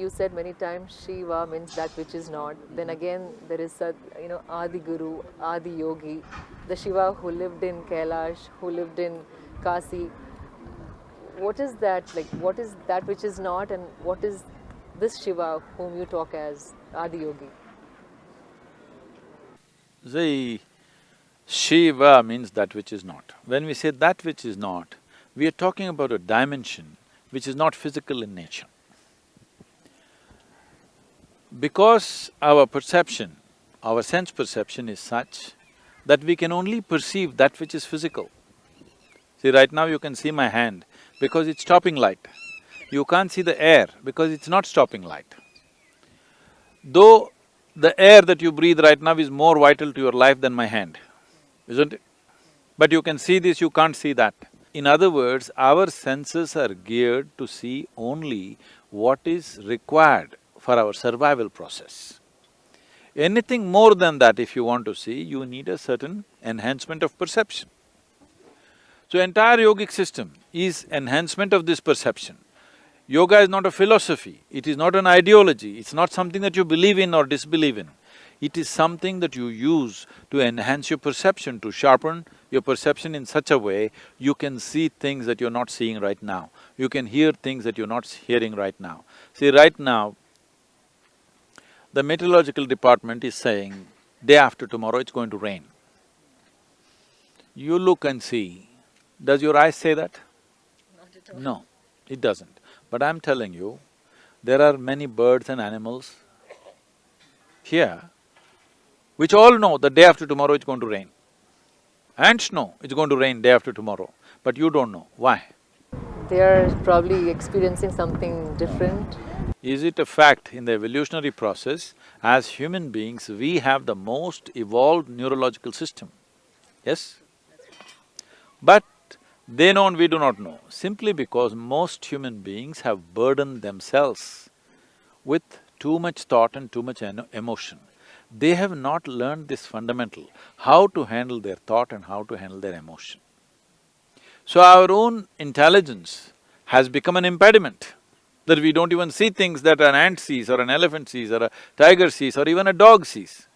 you said many times Shiva means that which is not. Then again, there is a, Adi Guru, Adi Yogi, the Shiva who lived in Kailash, who lived in Kasi. What is that? Like, what is that which is not, and what is this Shiva whom you talk as Adi Yogi? The Shiva means that which is not. When we say that which is not, we are talking about a dimension which is not physical in nature. Because our perception, our sense perception is such that we can only perceive that which is physical. See, right now you can see my hand because it's stopping light. You can't see the air because it's not stopping light. Though the air that you breathe right now is more vital to your life than my hand, isn't it? But you can see this, you can't see that. In other words, our senses are geared to see only what is required for our survival process. Anything more than that if you want to see, you need a certain enhancement of perception. So entire yogic system is enhancement of this perception. Yoga is not a philosophy, it is not an ideology, it's not something that you believe in or disbelieve in. It is something that you use to enhance your perception, to sharpen your perception in such a way you can see things that you're not seeing right now. You can hear things that you're not hearing right now. See, right now, the meteorological department is saying, day after tomorrow it's going to rain. You look and see, does your eyes say that? Not at all. No, it doesn't. But I'm telling you, there are many birds and animals here which all know that day after tomorrow it's going to rain. Ants know it's going to rain day after tomorrow, but you don't know. Why? They are probably experiencing something different. Is it a fact in the evolutionary process, as human beings, we have the most evolved neurological system, yes? But they know and we do not know, simply because most human beings have burdened themselves with too much thought and too much emotion. They have not learned this fundamental, how to handle their thought and how to handle their emotion. So our own intelligence has become an impediment, that we don't even see things that an ant sees or an elephant sees or a tiger sees or even a dog sees.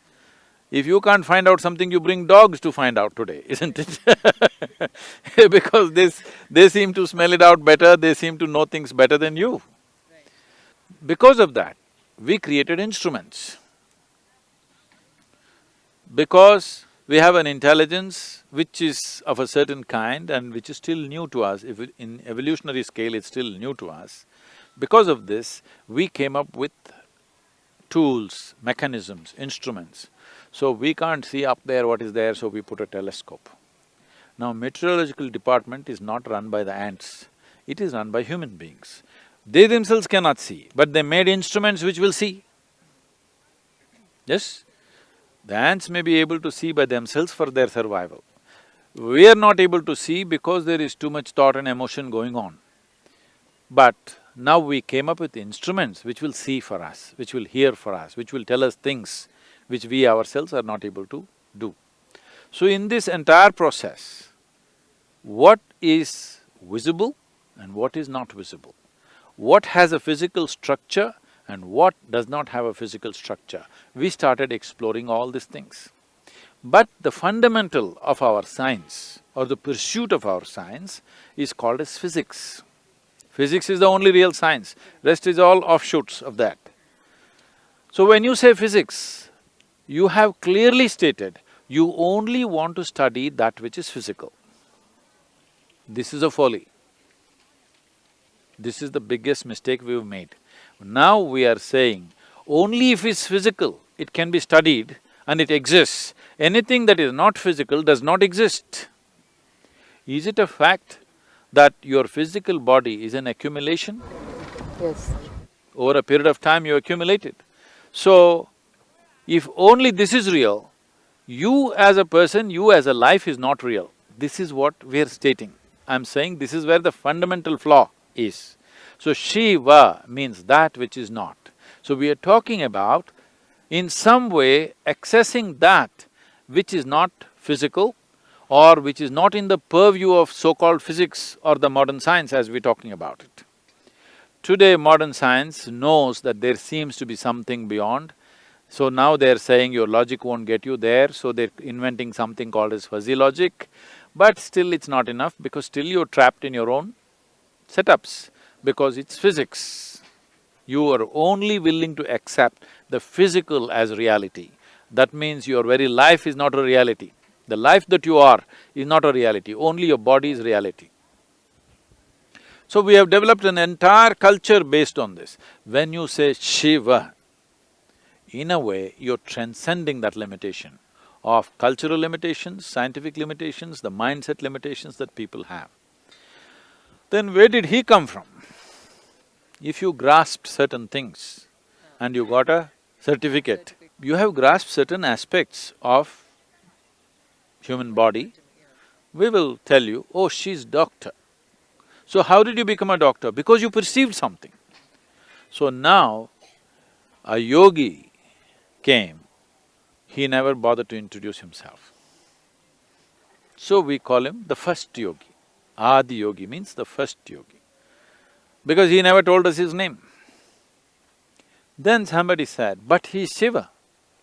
If you can't find out something, you bring dogs to find out today, isn't it? Because they seem to smell it out better, they seem to know things better than you. Because of that, we created instruments. Because we have an intelligence which is of a certain kind and which is still new to us, if in evolutionary scale it's still new to us, because of this, we came up with tools, mechanisms, instruments. So we can't see up there what is there, so we put a telescope. Now, meteorological department is not run by the ants, it is run by human beings. They themselves cannot see, but they made instruments which will see. Yes? The ants may be able to see by themselves for their survival. We are not able to see because there is too much thought and emotion going on. But now we came up with instruments which will see for us, which will hear for us, which will tell us things which we ourselves are not able to do. So in this entire process, what is visible and what is not visible? What has a physical structure and what does not have a physical structure? We started exploring all these things. But the fundamental of our science or the pursuit of our science is called as physics. Physics is the only real science, rest is all offshoots of that. So when you say physics, you have clearly stated, you only want to study that which is physical. This is a folly. This is the biggest mistake we've made. Now we are saying, only if it's physical, it can be studied and it exists. Anything that is not physical does not exist. Is it a fact that your physical body is an accumulation? Yes. Over a period of time you accumulated. So, if only this is real, you as a person, you as a life is not real. This is what we are stating. I'm saying this is where the fundamental flaw is. So Shiva means that which is not. So we are talking about, in some way, accessing that which is not physical or which is not in the purview of so-called physics or the modern science as we're talking about it. Today modern science knows that there seems to be something beyond, so now they're saying your logic won't get you there, so they're inventing something called as fuzzy logic. But still it's not enough because still you're trapped in your own setups, because it's physics. You are only willing to accept the physical as reality. That means your very life is not a reality. The life that you are is not a reality, only your body is reality. So we have developed an entire culture based on this. When you say Shiva, in a way, you're transcending that limitation of cultural limitations, scientific limitations, the mindset limitations that people have. Then where did he come from? If you grasped certain things and you got a certificate, you have grasped certain aspects of human body, we will tell you, oh, she's doctor. So how did you become a doctor? Because you perceived something. So now, a yogi came, he never bothered to introduce himself. So we call him the first yogi. Adi yogi means the first yogi, because he never told us his name. Then somebody said, but he's Shiva,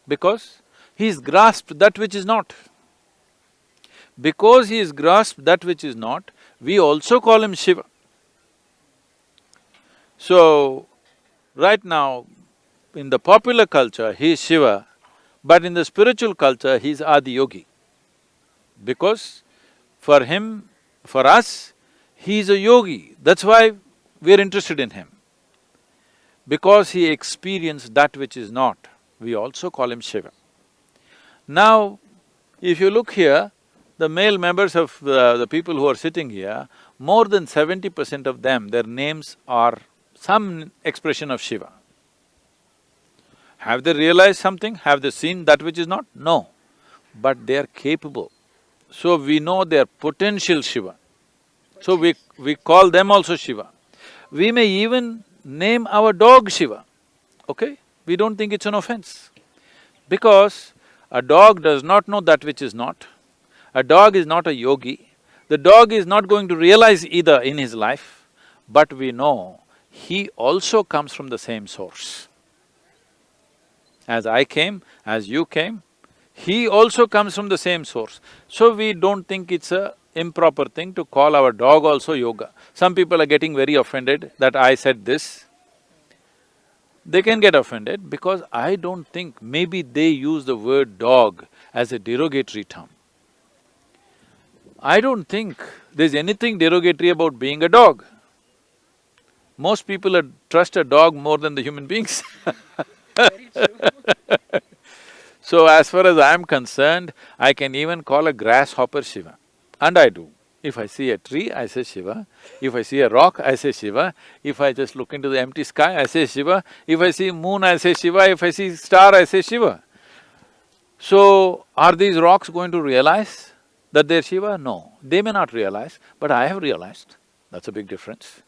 because he's grasped that which is not. Because he's grasped that which is not, we also call him Shiva. So, right now, in the popular culture, he is Shiva, but in the spiritual culture, he is Adi Yogi. Because for him, for us, he is a yogi, that's why we are interested in him. Because he experienced that which is not, we also call him Shiva. Now, if you look here, the male members of the people who are sitting here, more than 70% of them, their names are some expression of Shiva. Have they realized something? Have they seen that which is not? No. But they are capable. So we know they are potential Shiva. So we call them also Shiva. We may even name our dog Shiva, okay? We don't think it's an offense. Because a dog does not know that which is not. A dog is not a yogi. The dog is not going to realize either in his life, but we know he also comes from the same source. As I came, as you came, he also comes from the same source. So we don't think it's a improper thing to call our dog also yoga. Some people are getting very offended that I said this. They can get offended because I don't think maybe they use the word dog as a derogatory term. I don't think there's anything derogatory about being a dog. Most people trust a dog more than the human beings. Very true. So as far as I'm concerned, I can even call a grasshopper Shiva, and I do. If I see a tree, I say Shiva. If I see a rock, I say Shiva. If I just look into the empty sky, I say Shiva. If I see moon, I say Shiva. If I see star, I say Shiva. So, are these rocks going to realize that they're Shiva? No. They may not realize, but I have realized. That's a big difference.